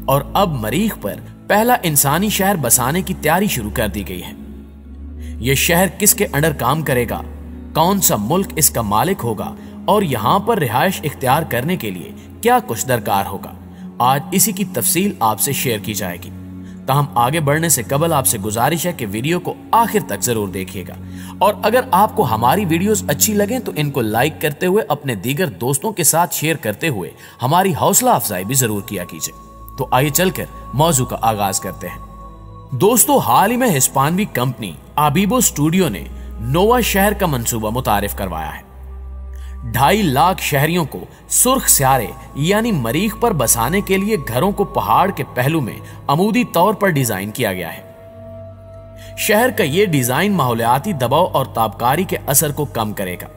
और अब मरीख पर पहला इंसानी शहर बसाने की तैयारी शुरू कर दी गई है। यह शहर किसके अंडर काम करेगा, कौन सा मुल्क इसका मालिक होगा और यहां पर रिहाइश इख्तियार करने के लिए क्या कुछ दरकार होगा, आज इसी की तफसील आपसे शेयर की जाएगी। ताहम आगे बढ़ने से कबल आपसे गुजारिश है कि वीडियो को आखिर तक जरूर देखिएगा और अगर आपको हमारी वीडियोस अच्छी लगें तो इनको लाइक करते हुए अपने दीगर दोस्तों के साथ शेयर करते हुए हमारी हौसला अफजाई भी जरूर किया कीजिए। तो आइए चलकर मौजू का आगाज करते हैं। दोस्तों, हाल ही में हिस्पानवी कंपनी आबीबो स्टूडियो ने नोवा शहर का मंसूबा मुतारिफ करवाया है। 2.5 लाख शहरियों को सुर्ख स्यारे यानी मरीख पर बसाने के लिए घरों को पहाड़ के पहलू में अमूदी तौर पर डिजाइन किया गया है। शहर का यह डिजाइन माहौलियाती दबाव और ताबकारी के असर को कम करेगा।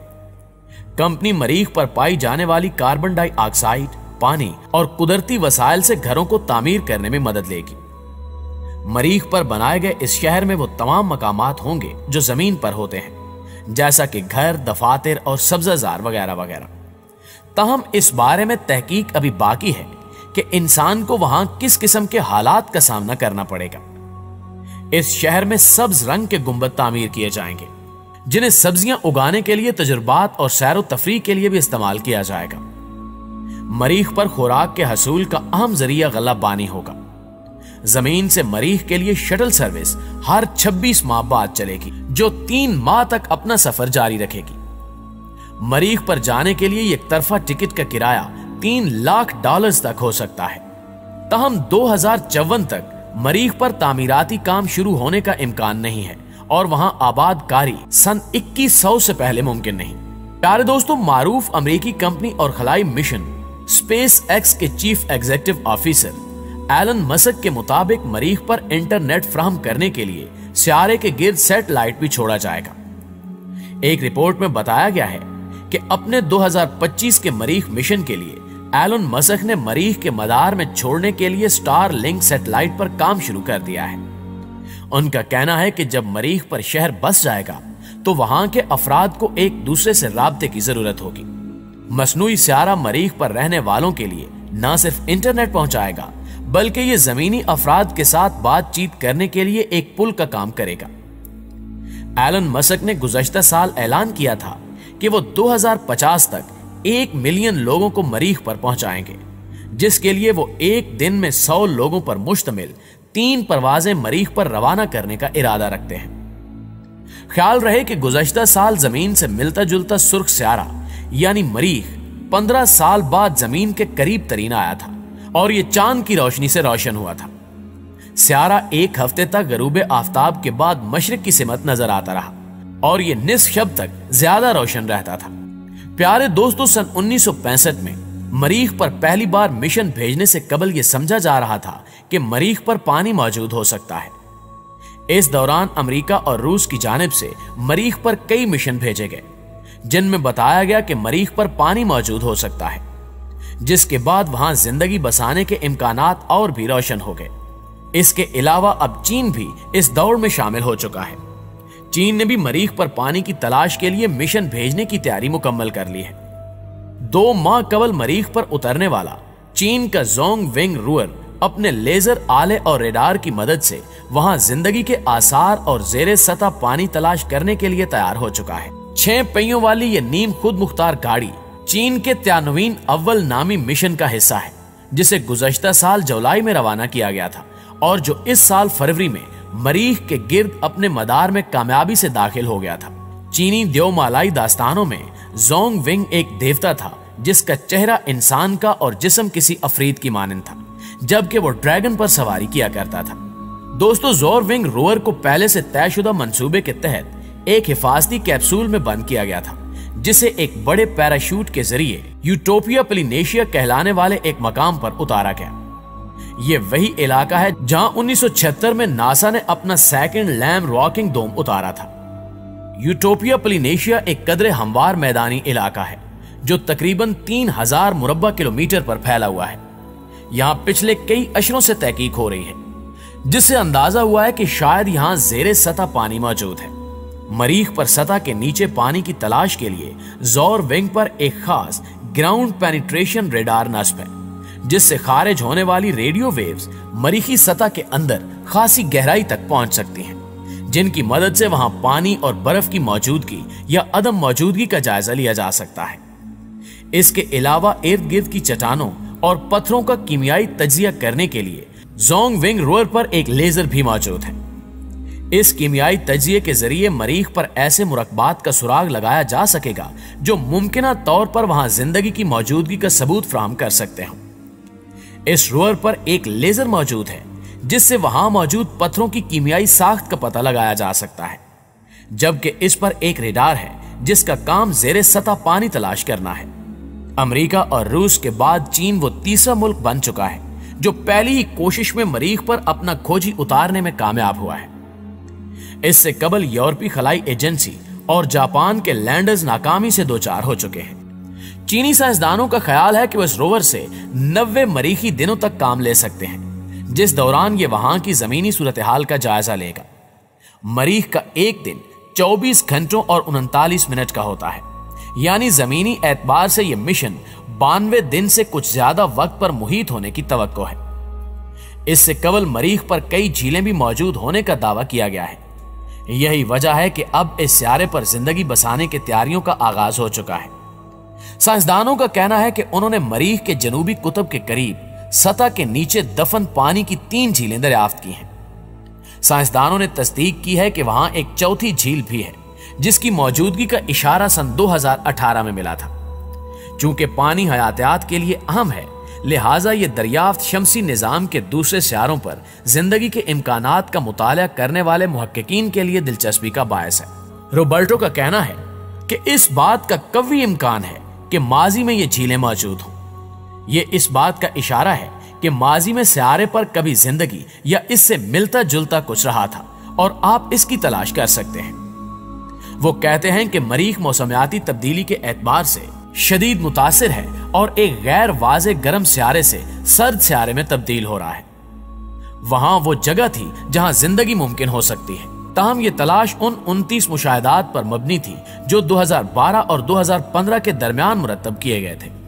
कंपनी मरीख पर पाई जाने वाली कार्बन डाइऑक्साइड, पानी और कुदरती वसाइल से घरों को तामीर करने में मदद लेगी। मरीख पर बनाए गए इस शहर में वो तमाम मकामात होंगे जो जमीन पर होते हैं, जैसा कि घर, दफातर और सब्जाजार वगैरह वगैरह। ताहम इस बारे में तहकीक अभी बाकी है कि इंसान को वहां किस किस्म के हालात का सामना करना पड़ेगा। इस शहर में सब्ज रंग के गुंबद तामीर किए जाएंगे, जिन्हें सब्जियां उगाने के लिए, तजुर्बात और सैर तफरीह के लिए भी इस्तेमाल किया जाएगा। मरीख पर खुराक के हसूल का अहम जरिया गला बानी होगा। जमीन से मरीख के लिए शटल सर्विस हर 26 माह बाद चलेगी, जो 3 माह तक अपना सफर जारी रखेगी। मरीख पर जाने के लिए एक तरफा टिकट का किराया $3 लाख तक हो सकता है। ताहम 2054 तक मरीख पर तामीराती काम शुरू होने का इम्कान नहीं है और वहां आबादकारी सन 2100 से पहले मुमकिन नहीं। प्यारे दोस्तों, मारूफ अमेरिकी कंपनी और खलाई मिशन स्पेस एक्स के chief executive officer Elon Musk के मुताबिक मरीख पर इंटरनेट फ्राहम करने के लिए सियारे के गिर्द सैटेलाइट भी छोड़ा जाएगा। एक रिपोर्ट में बताया गया है कि अपने 2025 के मरीख मिशन के लिए एलन मस्क ने मरीख के मदार में छोड़ने के लिए स्टार लिंक सैटेलाइट पर काम शुरू कर दिया है। उनका कहना है कि जब मरीख पर शहर बस जाएगा तो वहां के अफराद को एक दूसरे से राब्ते की जरूरत होगी। मसनूई सियारा मरीख पर रहने वालों के लिए न सिर्फ इंटरनेट पहुंचाएगा बल्कि ये जमीनी अफराद के साथ बातचीत करने के लिए एक पुल का काम करेगा। एलन मस्क ने गुज़श्ता साल ऐलान किया था कि वो 2050 तक 1 मिलियन लोगों को मरीख पर पहुंचाएंगे, जिसके लिए वो एक दिन में 100 लोगों पर मुश्तमिल 3 परवाजें मरीख पर रवाना करने का इरादा रखते हैं। ख्याल रहे कि गुज़श्ता साल जमीन से मिलता जुलता सुर्ख स्यारा यानी मरीख 15 साल बाद जमीन के करीब तरीन आया था और ये चांद की रोशनी से रोशन हुआ था। स्यारा 1 हफ्ते तक गरूब आफ्ताब के बाद मशरिक की सिमत नजर आता रहा और ये निस्फ शब तक ज्यादा रोशन रहता था। प्यारे दोस्तों, सन 1965 में मरीख पर पहली बार मिशन भेजने से कबल यह समझा जा रहा था कि मरीख पर पानी मौजूद हो सकता है। इस दौरान अमेरिका और रूस की जानिब से मरीख पर कई मिशन भेजे गए, जिनमें बताया गया कि मरीख पर पानी मौजूद हो सकता है, जिसके बाद वहां जिंदगी बसाने के इम्कानात और भी रोशन हो गए। इसके अलावा अब चीन भी इस दौड़ में शामिल हो चुका है। चीन ने भी मरीख पर पानी की तलाश के लिए मिशन भेजने की तैयारी मुकम्मल कर ली है। 2 माह कबल मरीख पर उतरने वाला चीन का जोंग विंग रोवर अपने लेजर आले और रेडार की मदद से वहां जिंदगी के आसार और जेरे सतह पानी तलाश करने के लिए तैयार हो चुका है। 6 पहियों वाली यह नीम खुद मुख्तार गाड़ी चीन के त्यानवीन अव्वल नामी मिशन का हिस्सा है, जिसे गुज़श्ता साल जुलाई में रवाना किया गया था और जो इस साल फरवरी में मरीख के गिर्द अपने मदार में कामयाबी से दाखिल हो गया था। चीनी देवमालाई दास्तानों में जोंग विंग एक देवता था जिसका चेहरा इंसान का और जिस्म किसी अफरीद की मानंद था, जबकि वो ड्रैगन पर सवारी किया करता था। दोस्तों, जोर विंग रोवर को पहले से तयशुदा मंसूबे के तहत एक हिफाजती कैप्सूल में बंद किया गया था, जिसे एक बड़े पैराशूट के जरिए यूटोपिया पोलिनेशिया कहलाने वाले एक मकाम पर उतारा गया। ये वही इलाका है जहां 1976 में नासा ने अपना सेकंड लैम रॉकिंग डोम उतारा था। यूटोपिया पोलिनेशिया एक कदरे हमवार मैदानी इलाका है जो तकरीबन 3000 मुरब्बा किलोमीटर पर फैला हुआ है। यहाँ पिछले कई अशरों से तहकीक हो रही है, जिससे अंदाजा हुआ है कि शायद यहाँ जेरे सतह पानी मौजूद है। मरीख पर सतह के नीचे पानी की तलाश के लिए जोर विंग पर एक खास ग्राउंड पेनिट्रेशन रेडार नस्ब है, जिससे खारिज होने वाली रेडियो वेव्स मरीखी सतह के अंदर खासी गहराई तक पहुंच सकती हैं, जिनकी मदद से वहां पानी और बर्फ की मौजूदगी या अदम मौजूदगी का जायजा लिया जा सकता है। इसके अलावा इर्द गिर्द की चट्टानों और पत्थरों का कीमियाई तज्जिया करने के लिए जोंगविंग रोवर पर एक लेजर भी मौजूद है। इस कीमियाई तज्जिए के जरिए मरीख पर ऐसे मुरक्बात का सुराग लगाया जा सकेगा जो मुमकिना तौर पर वहां जिंदगी की मौजूदगी का सबूत फराहम कर सकते हो। इस रोवर पर एक लेजर मौजूद है जिससे वहां मौजूद पत्थरों की कीमियाई साख्त का पता लगाया जा सकता है, जबकि इस पर एक रेडार है जिसका काम जेरे सतह पानी तलाश करना है। अमेरिका और रूस के बाद चीन वो तीसरा मुल्क बन चुका है जो पहली ही कोशिश में मरीख पर अपना खोजी उतारने में कामयाब हुआ है। इससे कबल यूरोपीय खलाई एजेंसी और जापान के लैंडर्स नाकामी से दोचार हो चुके हैं। चीनी साइंसदानों का ख्याल है कि वह इस रोवर से 90 मरीखी दिनों तक काम ले सकते हैं, जिस दौरान ये वहां की जमीनी सूरत हाल का जायजा लेगा। मरीख का एक दिन 24 घंटों और 39 मिनट का होता है, यानी जमीनी एतबार से यह मिशन 92 दिन से कुछ ज्यादा वक्त पर मुहित होने की तवक्को है। इससे कबल मरीख पर कई झीलें भी मौजूद होने का दावा किया गया है। यही वजह है कि अब इस सियारे पर जिंदगी बसाने की तैयारियों का आगाज हो चुका है। साइंसदानों का कहना है कि उन्होंने मरीख के जनूबी कुतुब के करीब सतह के नीचे दफन पानी की 3 झीलें दरियाफ्त की हैं। साइंसदानों ने तस्दीक की है कि वहां एक चौथी झील भी है जिसकी मौजूदगी का इशारा सन 2018 में मिला था। चूंकि पानी हयातियात के लिए अहम है, लिहाजा यह दरियाफ्त शमसी निजाम के दूसरे सियारों पर जिंदगी के इम्कानात का मुताला करने वाले मुहक्किकीन के लिए दिलचस्पी का बायस है। रोबर्टो का कहना है कि इस बात का कवी इम्कान है कि माजी में ये झीलें मौजूद हों। ये इस बात का इशारा है कि माजी में सियारे पर कभी जिंदगी या इससे मिलता जुलता कुछ रहा था और आप इसकी तलाश कर सकते हैं। वो कहते हैं कि मरीख मौसमियाती तब्दीली के एतबार से शदीद मुतासिर है और एक गैर वाज़े गर्म सियारे से सर्द सियारे में तब्दील हो रहा है। वहां वो जगह थी जहां जिंदगी मुमकिन हो सकती है, ताहम ये तलाश उन 29 मुशाहिदात पर मबनी थी जो 2012 और 2015 के दरमियान मुरतब किए गए थे।